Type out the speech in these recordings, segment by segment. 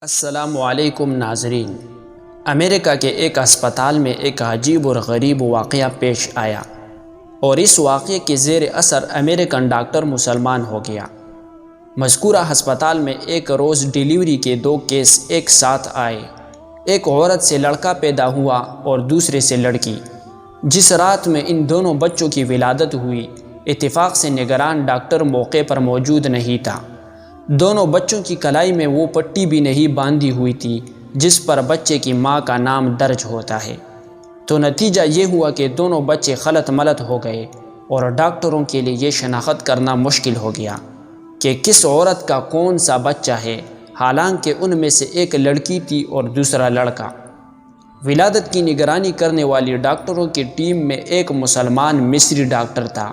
السلام علیکم ناظرین۔ امریکہ کے ایک ہسپتال میں ایک عجیب اور غریب واقعہ پیش آیا اور اس واقعے کے زیر اثر امریکن ڈاکٹر مسلمان ہو گیا۔ مذکورہ ہسپتال میں ایک روز ڈیلیوری کے 2 کیس ایک ساتھ آئے۔ ایک عورت سے لڑکا پیدا ہوا اور دوسرے سے لڑکی۔ جس رات میں ان دونوں بچوں کی ولادت ہوئی، اتفاق سے نگران ڈاکٹر موقع پر موجود نہیں تھا۔ دونوں بچوں کی کلائی میں وہ پٹی بھی نہیں باندھی ہوئی تھی جس پر بچے کی ماں کا نام درج ہوتا ہے۔ تو نتیجہ یہ ہوا کہ دونوں بچے خلط ملط ہو گئے اور ڈاکٹروں کے لیے یہ شناخت کرنا مشکل ہو گیا کہ کس عورت کا کون سا بچہ ہے، حالانکہ ان میں سے ایک لڑکی تھی اور دوسرا لڑکا۔ ولادت کی نگرانی کرنے والی ڈاکٹروں کی ٹیم میں ایک مسلمان مصری ڈاکٹر تھا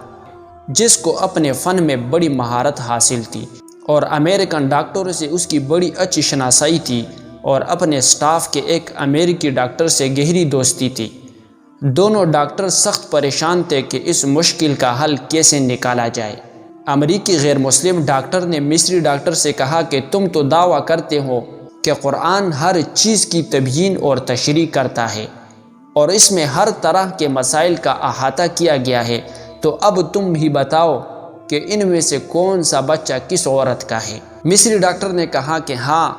جس کو اپنے فن میں بڑی مہارت حاصل تھی اور امریکن ڈاکٹروں سے اس کی بڑی اچھی شناسائی تھی اور اپنے سٹاف کے ایک امریکی ڈاکٹر سے گہری دوستی تھی۔ دونوں ڈاکٹر سخت پریشان تھے کہ اس مشکل کا حل کیسے نکالا جائے۔ امریکی غیر مسلم ڈاکٹر نے مصری ڈاکٹر سے کہا کہ تم تو دعویٰ کرتے ہو کہ قرآن ہر چیز کی تبیین اور تشریح کرتا ہے اور اس میں ہر طرح کے مسائل کا احاطہ کیا گیا ہے، تو اب تم ہی بتاؤ کہ ان میں سے کون سا بچہ کس عورت کا ہے۔ مصری ڈاکٹر نے کہا کہ ہاں،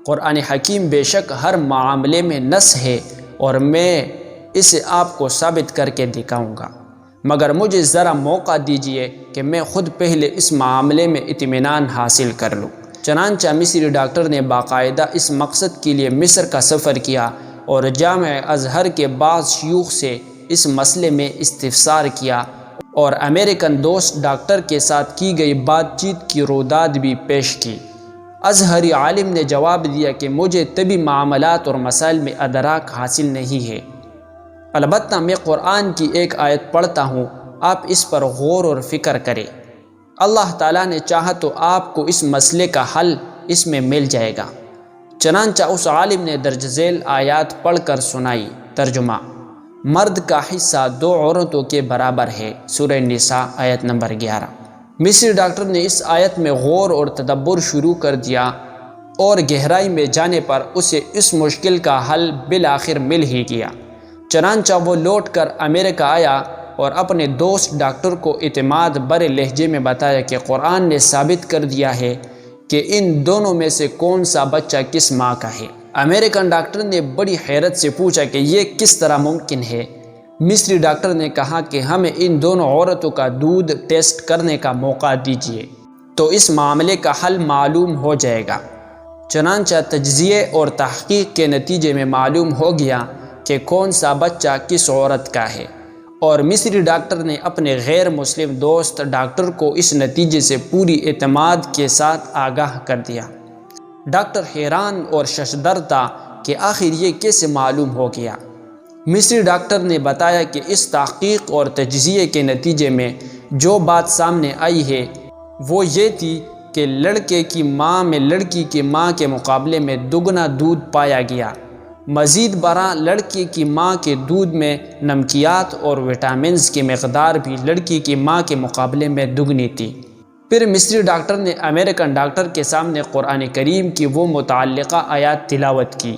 قرآن حکیم بے شک ہر معاملے میں نص ہے اور میں اسے آپ کو ثابت کر کے دکھاؤں گا، مگر مجھے ذرا موقع دیجئے کہ میں خود پہلے اس معاملے میں اطمینان حاصل کر لوں۔ چنانچہ مصری ڈاکٹر نے باقاعدہ اس مقصد کے لیے مصر کا سفر کیا اور جامعہ ازہر کے بعض شیوخ سے اس مسئلے میں استفسار کیا اور امریکن دوست ڈاکٹر کے ساتھ کی گئی بات چیت کی روداد بھی پیش کی۔ ازہری عالم نے جواب دیا کہ مجھے طبی معاملات اور مسائل میں ادراک حاصل نہیں ہے، البتہ میں قرآن کی ایک آیت پڑھتا ہوں، آپ اس پر غور اور فکر کریں، اللہ تعالیٰ نے چاہا تو آپ کو اس مسئلے کا حل اس میں مل جائے گا۔ چنانچہ اس عالم نے درج ذیل آیات پڑھ کر سنائی۔ ترجمہ: مرد کا حصہ 2 عورتوں کے برابر ہے، سورہ نساء آیت نمبر 11۔ مصری ڈاکٹر نے اس آیت میں غور اور تدبر شروع کر دیا اور گہرائی میں جانے پر اسے اس مشکل کا حل بالآخر مل ہی گیا۔ چنانچہ وہ لوٹ کر امریکہ آیا اور اپنے دوست ڈاکٹر کو اعتماد برے لہجے میں بتایا کہ قرآن نے ثابت کر دیا ہے کہ ان دونوں میں سے کون سا بچہ کس ماں کا ہے۔ امریکن ڈاکٹر نے بڑی حیرت سے پوچھا کہ یہ کس طرح ممکن ہے؟ مصری ڈاکٹر نے کہا کہ ہمیں ان دونوں عورتوں کا دودھ ٹیسٹ کرنے کا موقع دیجیے تو اس معاملے کا حل معلوم ہو جائے گا۔ چنانچہ تجزیے اور تحقیق کے نتیجے میں معلوم ہو گیا کہ کون سا بچہ کس عورت کا ہے، اور مصری ڈاکٹر نے اپنے غیر مسلم دوست ڈاکٹر کو اس نتیجے سے پوری اعتماد کے ساتھ آگاہ کر دیا۔ ڈاکٹر حیران اور ششدر تھا کہ آخر یہ کیسے معلوم ہو گیا۔ مصری ڈاکٹر نے بتایا کہ اس تحقیق اور تجزیے کے نتیجے میں جو بات سامنے آئی ہے وہ یہ تھی کہ لڑکے کی ماں میں لڑکی کی ماں کے مقابلے میں دگنا دودھ پایا گیا۔ مزید برآں لڑکی کی ماں کے دودھ میں نمکیات اور وٹامنز کی مقدار بھی لڑکی کی ماں کے مقابلے میں دگنی تھی۔ پھر مصری ڈاکٹر نے امریکن ڈاکٹر کے سامنے قرآن کریم کی وہ متعلقہ آیات تلاوت کی،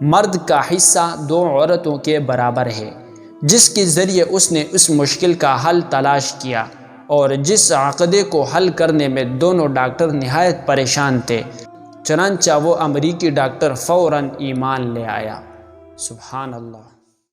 مرد کا حصہ 2 عورتوں کے برابر ہے، جس کے ذریعے اس نے اس مشکل کا حل تلاش کیا اور جس عقدے کو حل کرنے میں دونوں ڈاکٹر نہایت پریشان تھے۔ چنانچہ وہ امریکی ڈاکٹر فوراً ایمان لے آیا۔ سبحان اللہ۔